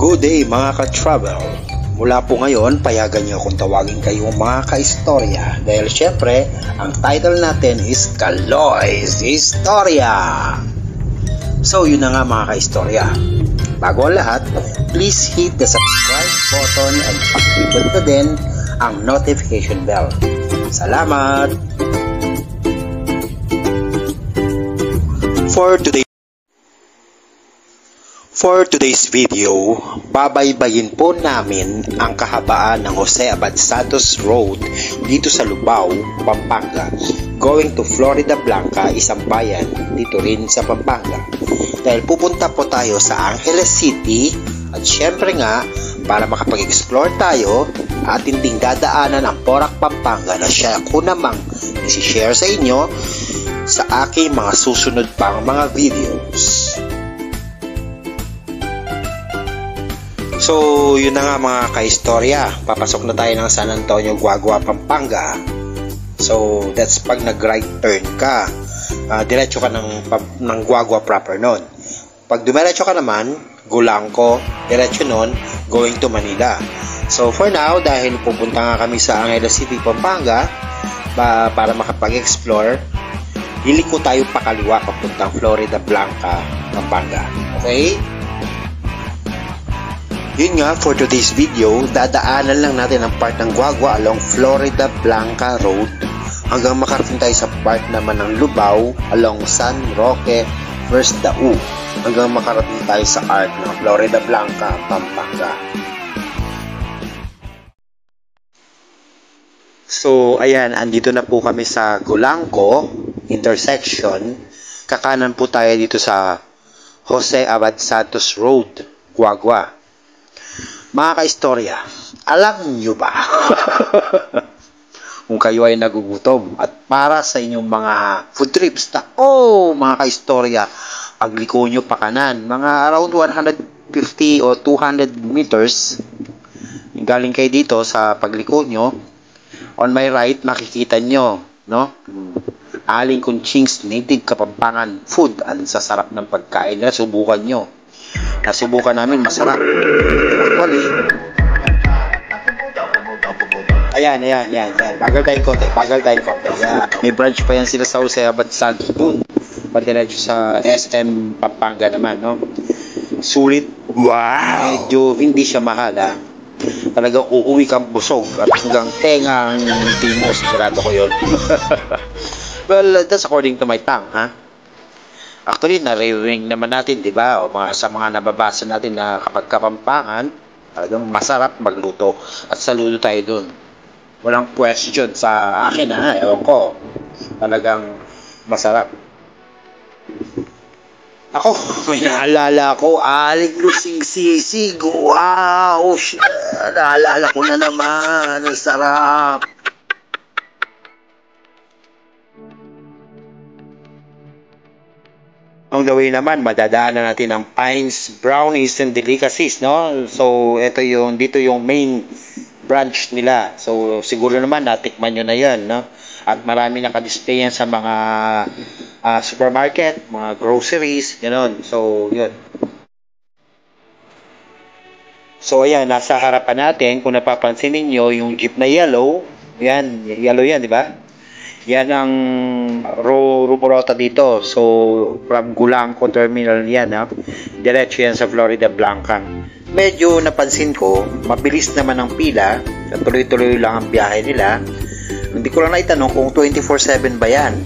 Good day mga ka-travel. Mula po ngayon, payagan niyo akong tawagin kayong mga ka-istorya dahil syempre, ang title natin is Kaloy's Istorya. So yun na nga mga ka-istorya. Bago ang lahat, please hit the subscribe button and pakipot na din ang notification bell. Salamat! For today's video, babaybayin po namin ang kahabaan ng Jose Abad Santos Road dito sa Lubao, Pampanga. Going to Florida Blanca, isang bayan dito rin sa Pampanga. Dahil pupunta po tayo sa Angeles City at syempre nga, para makapag-explore tayo, ating ding dadaanan ang Porac, Pampanga na siya ko namang isi-share sa inyo sa aking mga susunod pang mga videos. So, yun na nga mga ka-istorya. Papasok na tayo ng San Antonio, Guagua, Pampanga. So, that's pag nag-right turn ka. Diretso ka ng Guagua proper nun. Pag dumiretso ka naman, Gulangco, diretso nun, going to Manila. So, for now, dahil pupunta nga kami sa Angeles City, Pampanga, para makapag-explore, liliko tayo pakaliwa papuntang Florida Blanca, Pampanga. Okay? Yun nga, for today's video, dadaanan lang natin ang part ng Guagua along Florida Blanca Road hanggang makarating tayo sa part naman ng Lubao along San Roque, First Dau hanggang makarating tayo sa arc ng Florida Blanca, Pampanga. So, ayan, andito na po kami sa Gulangco intersection. Kakanan po tayo dito sa Jose Abad Santos Road, Guagua. Mga ka-istorya, alam nyo ba kung kayo ay nagugutom at para sa inyong mga food trips mga ka-istorya, pagliko nyo pa kanan, mga around 150 o 200 meters galing kayo dito sa pagliko nyo, on my right makikita nyo, no? Aling Kunching's Native Kapampangan Food. Ang sasarap ng pagkain na subukan nyo. Nasubukan namin, masarap. Actually, ayan. Bagal tayong konti. Yeah. May branch pa yan sila sa Jose Abad Santos dun. Pati sa SM Pampanga naman, no? Sulit. Wow! Medyo hindi siya mahal, ha? Talagang uuwi kang busog at hanggang tengang timo. Sigurado ko yun. Well, that's according to my tongue, ha? Actually, nare-ring naman natin, di ba? O sa mga nababasa natin na kapag Kapampangan, talagang masarap magluto. At saludo tayo dun. Walang question sa akin, ha? Ewan ko. Talagang masarap. Ako, may naalala ko, Aling Lusing Sisig. Wow! Naalala ko na naman. Ang sarap. On the way naman, madadaanan natin ang Pines Brownies and Delicacies, no? So, dito yung main branch nila. So, siguro naman natikman nyo na yan, no? At marami nakadisplay yan sa mga supermarket, mga groceries, gano'n. So, yun. So, ayan, nasa harapan natin, kung napapansin ninyo, yung jeep na yellow, yellow yan, di ba? Yan ang rumorota dito. So, from Gulangco Terminal yan, ha? Diretso yan sa Florida Blanca. Medyo napansin ko, mabilis naman ang pila. Tuloy-tuloy lang ang biyahe nila. Hindi ko lang naitanong kung 24/7 ba yan.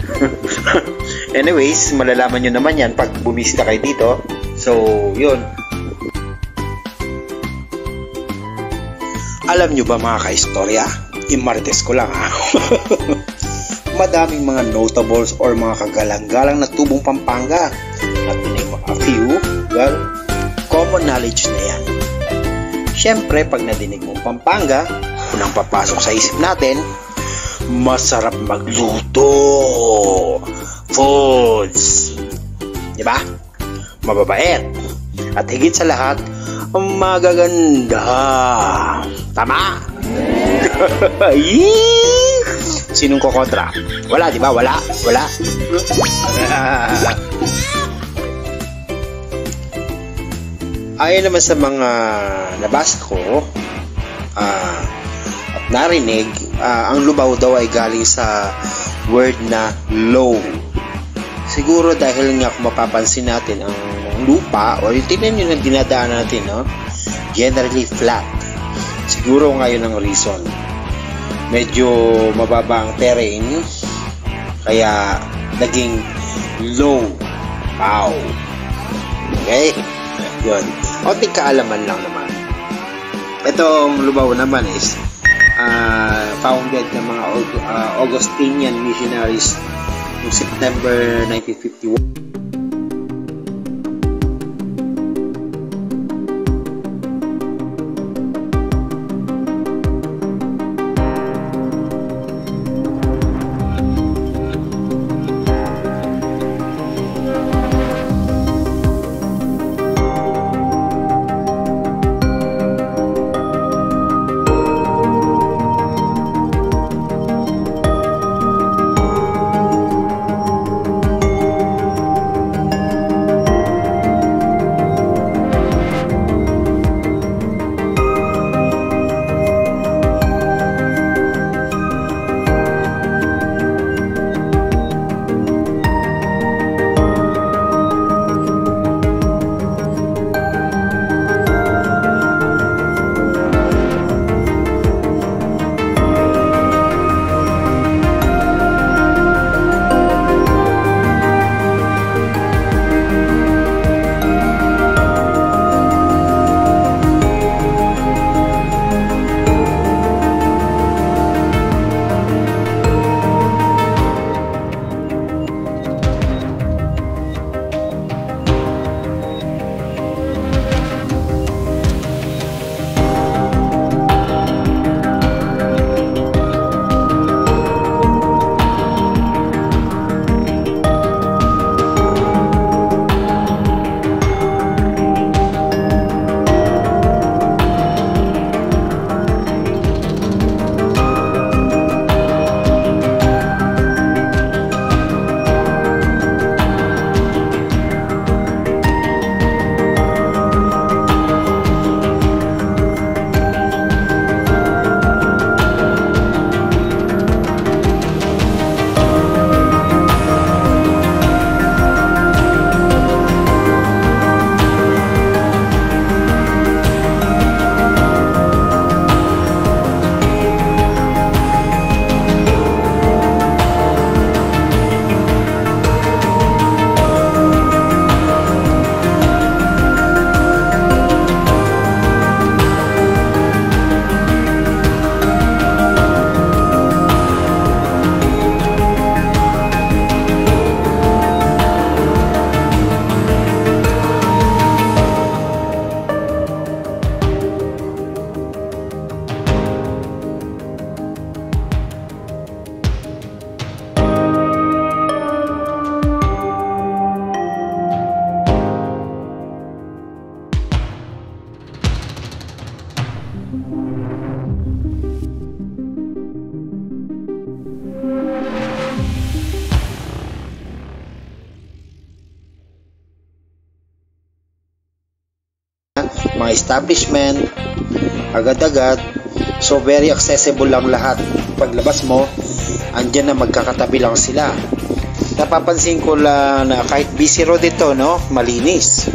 Anyways, malalaman nyo naman yan pag bumista kayo dito. So, yun. Alam nyo ba mga ka-istorya? Imartes ko lang, ha? Madaming mga notables or mga kagalang-galang na tubong Pampanga. At name a few, well, common knowledge na yan. Siyempre, pag nadinig mong Pampanga, unang papasok sa isip natin, masarap magluto. Foods. Diba? Mababait. At higit sa lahat, magaganda. Tama? Sinong kokontra? Wala, di ba? Wala. Ayon naman sa mga nabasa ko at narinig, ang lubaw daw ay galing sa word na low. Siguro dahil nga kung mapapansin natin ang lupa o yung tingnan nyo na dinadaanan natin, no? Generally flat. Siguro ngayon ang reason. Medyo mababa ang terrain kaya naging low. Wow. Okay? Yun. Konting kaalaman lang naman. Itong lubaw naman is founded ng mga Augustinian missionaries noong September 1951. Mga establishment, agad-agad. So very accessible lang lahat. Paglabas mo, andyan na magkakatabi lang sila. Napapansin ko lang na kahit busy road ito, no, malinis.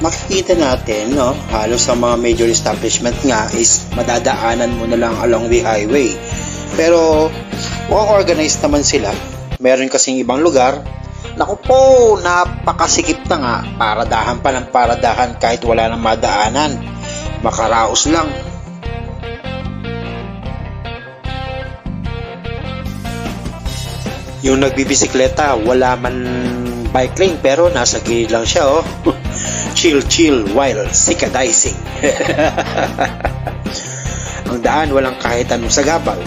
Makikita natin, no, halos sa mga major establishment nga is madadaanan mo na lang along the highway. Pero well-organized naman sila. Meron kasing ibang lugar, naku po, napakasikip na nga, paradahan pa ng paradahan kahit wala nang madaanan, makaraos lang. Yung nagbibisikleta, wala man bike lane pero nasa gilid lang siya, oh. Chill while sikadicing. Ang daan walang kahit anong sagabal.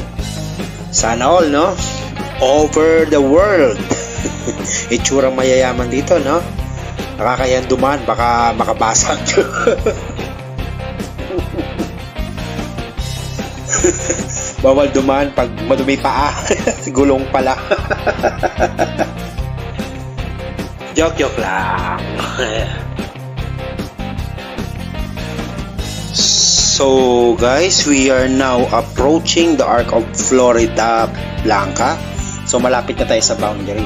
Sana all, no? Over the world. Itsurang mayayaman dito, no? Nakakayang dumaan, baka makabasag. Bawal dumaan pag madumi paa. Gulong pala. Joke lang. So guys, we are now approaching the Arc of Florida Blanca. So malapit na tayo sa boundary.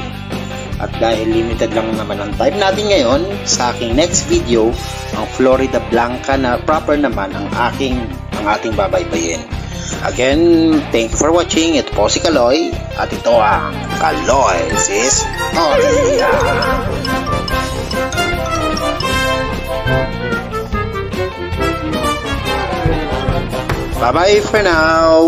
At dahil limited lang naman ang time natin ngayon, sa aking next video, ang Florida Blanca na proper naman ang ating babaybayin. Again, thank you for watching. Ito po si Kaloy at ito ang Kaloy's Historia. Bye-bye for now.